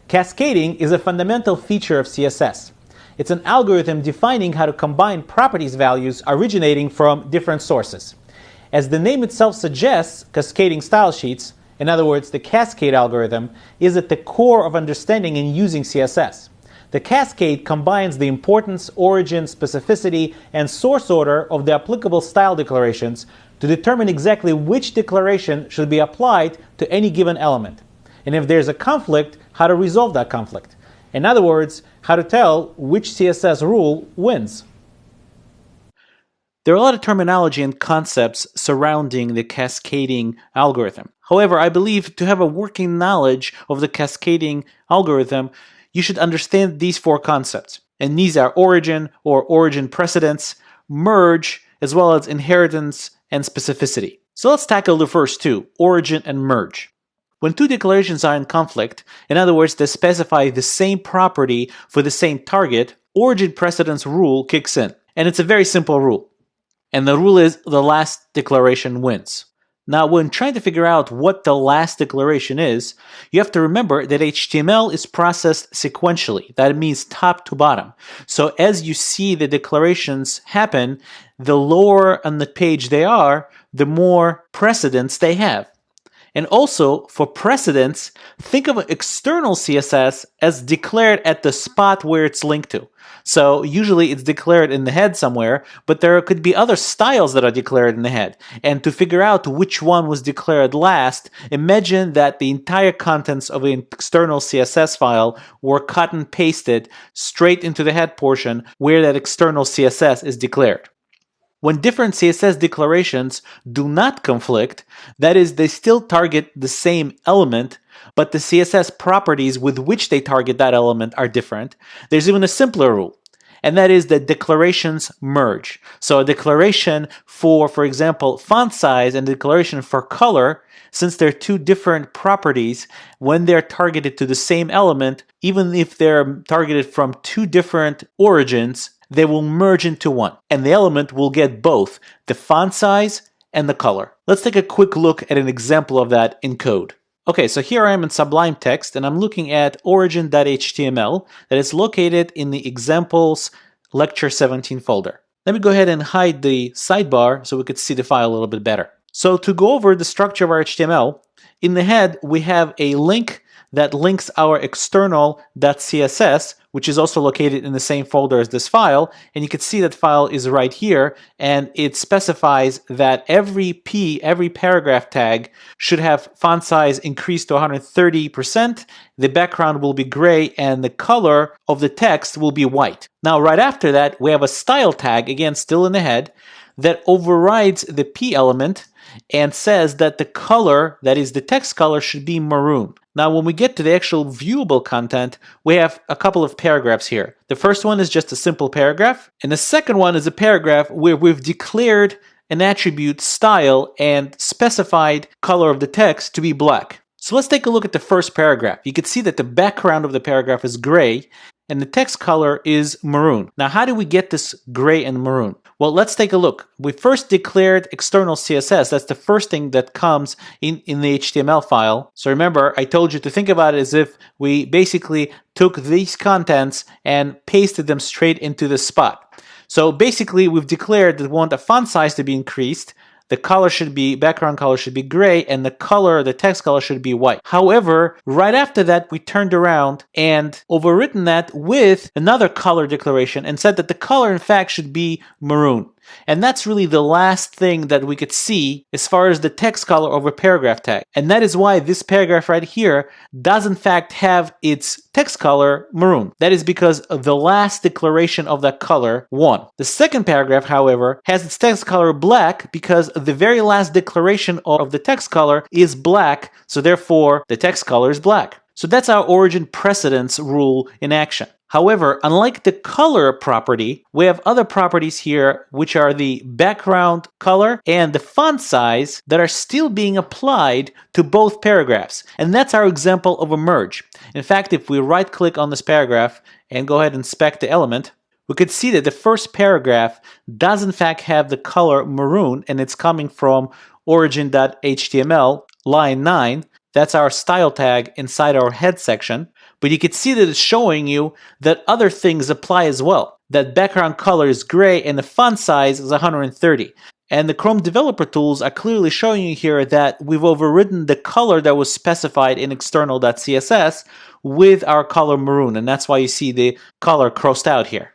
Cascading is a fundamental feature of CSS. It's an algorithm defining how to combine properties values originating from different sources. As the name itself suggests, cascading style sheets, in other words, the cascade algorithm, is at the core of understanding and using CSS. The cascade combines the importance, origin, specificity, and source order of the applicable style declarations to determine exactly which declaration should be applied to any given element. And if there's a conflict, how to resolve that conflict. In other words, how to tell which CSS rule wins. There are a lot of terminology and concepts surrounding the cascading algorithm. However, I believe to have a working knowledge of the cascading algorithm, you should understand these four concepts. And these are origin or origin precedence, merge, as well as inheritance and specificity. So let's tackle the first two, origin and merge. When two declarations are in conflict, in other words, they specify the same property for the same target, origin precedence rule kicks in. And it's a very simple rule. And the rule is the last declaration wins. Now, when trying to figure out what the last declaration is, you have to remember that HTML is processed sequentially. That means top to bottom. So as you see the declarations happen, the lower on the page they are, the more precedence they have. And also, for precedence, think of external CSS as declared at the spot where it's linked to. So usually it's declared in the head somewhere, but there could be other styles that are declared in the head. And to figure out which one was declared last, imagine that the entire contents of an external CSS file were cut and pasted straight into the head portion where that external CSS is declared. When different CSS declarations do not conflict, that is, they still target the same element, but the CSS properties with which they target that element are different, there's even a simpler rule, and that is that declarations merge. So a declaration for example, font size and a declaration for color, since they're two different properties, when they're targeted to the same element, even if they're targeted from two different origins, they will merge into one, and the element will get both the font size and the color. Let's take a quick look at an example of that in code. Okay, so here I am in Sublime Text, and I'm looking at origin.html that is located in the examples lecture 17 folder. Let me go ahead and hide the sidebar so we could see the file a little bit better. So to go over the structure of our HTML, in the head we have a link that links our external.css, which is also located in the same folder as this file. And you can see that file is right here, and it specifies that every paragraph tag should have font size increased to 130%, the background will be gray, and the color of the text will be white. Now, right after that, we have a style tag, again, still in the head, that overrides the P element and says that the color, that is the text color, should be maroon. Now, when we get to the actual viewable content, we have a couple of paragraphs here. The first one is just a simple paragraph, and the second one is a paragraph where we've declared an attribute style and specified color of the text to be black. So let's take a look at the first paragraph. You can see that the background of the paragraph is gray, and the text color is maroon. Now, how do we get this gray and maroon? Well, let's take a look. We first declared external CSS. That's the first thing that comes in the HTML file. So remember, I told you to think about it as if we basically took these contents and pasted them straight into the spot. So basically, we've declared that we want the font size to be increased, the color should be, background color should be gray, and the color, the text color should be white. However, right after that, we turned around and overwritten that with another color declaration and said that the color, in fact, should be maroon. And that's really the last thing that we could see as far as the text color of a paragraph tag. And that is why this paragraph right here does in fact have its text color maroon. That is because the last declaration of that color won. The second paragraph, however, has its text color black because the very last declaration of the text color is black, so therefore the text color is black. So that's our origin precedence rule in action. However, unlike the color property, we have other properties here, which are the background color and the font size, that are still being applied to both paragraphs. And that's our example of a merge. In fact, if we right-click on this paragraph and go ahead and inspect the element, we could see that the first paragraph does in fact have the color maroon, and it's coming from origin.html, line 9. That's our style tag inside our head section. But you can see that it's showing you that other things apply as well. That background color is gray and the font size is 130. And the Chrome developer tools are clearly showing you here that we've overridden the color that was specified in external.css with our color maroon. And that's why you see the color crossed out here.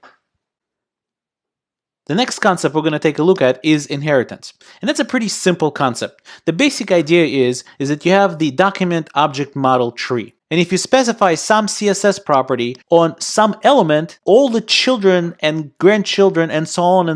The next concept we're going to take a look at is inheritance. And that's a pretty simple concept. The basic idea is that you have the document object model tree. And if you specify some CSS property on some element, all the children and grandchildren and so on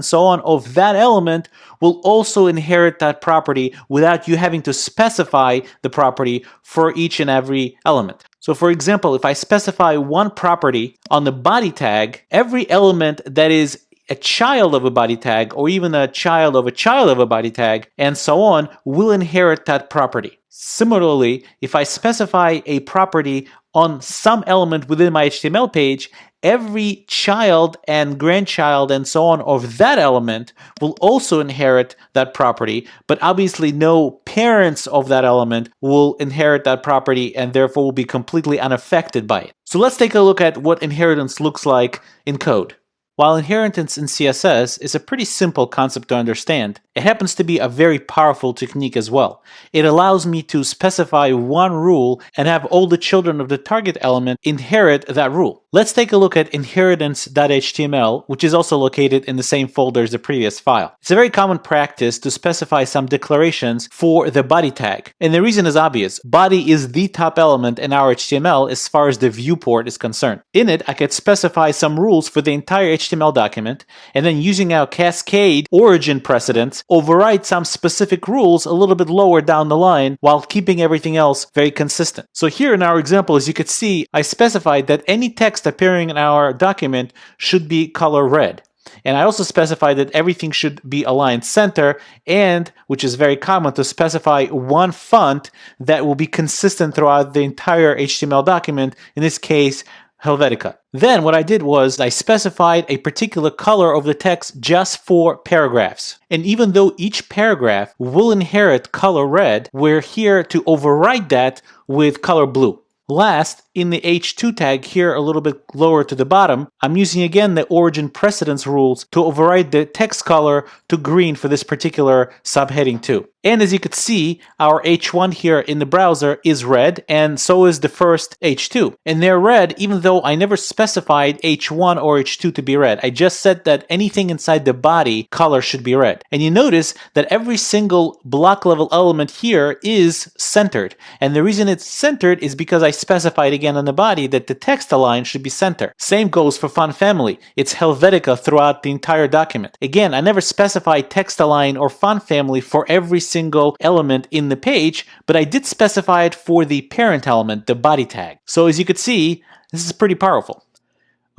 of that element will also inherit that property without you having to specify the property for each and every element. So for example, if I specify one property on the body tag, every element that is a child of a body tag, or even a child of a body tag, and so on, will inherit that property. Similarly, if I specify a property on some element within my HTML page, every child and grandchild and so on of that element will also inherit that property, but obviously no parents of that element will inherit that property and therefore will be completely unaffected by it. So let's take a look at what inheritance looks like in code. While inheritance in CSS is a pretty simple concept to understand, it happens to be a very powerful technique as well. It allows me to specify one rule and have all the children of the target element inherit that rule. Let's take a look at inheritance.html, which is also located in the same folder as the previous file. It's a very common practice to specify some declarations for the body tag. And the reason is obvious. Body is the top element in our HTML as far as the viewport is concerned. In it, I could specify some rules for the entire HTML document, and then using our cascade origin precedents, override some specific rules a little bit lower down the line while keeping everything else very consistent. So here in our example, as you could see, I specified that any text appearing in our document should be color red. And I also specified that everything should be aligned center, and, which is very common, to specify one font that will be consistent throughout the entire HTML document, in this case, Helvetica. Then what I did was I specified a particular color of the text just for paragraphs. And even though each paragraph will inherit color red, we're here to override that with color blue. Last, in the H2 tag here a little bit lower to the bottom, I'm using again the origin precedence rules to override the text color to green for this particular subheading too. And as you could see, our H1 here in the browser is red, and so is the first H2. And they're red even though I never specified H1 or H2 to be red. I just said that anything inside the body color should be red. And you notice that every single block level element here is centered. And the reason it's centered is because I specified again on the body that the text align should be center. Same goes for font family. It's Helvetica throughout the entire document. Again, I never specified text align or font family for every single element in the page, but I did specify it for the parent element, the body tag. So as you could see, this is pretty powerful.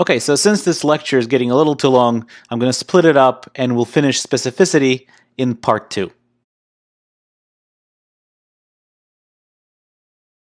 Okay, so since this lecture is getting a little too long, I'm going to split it up and we'll finish specificity in part 2.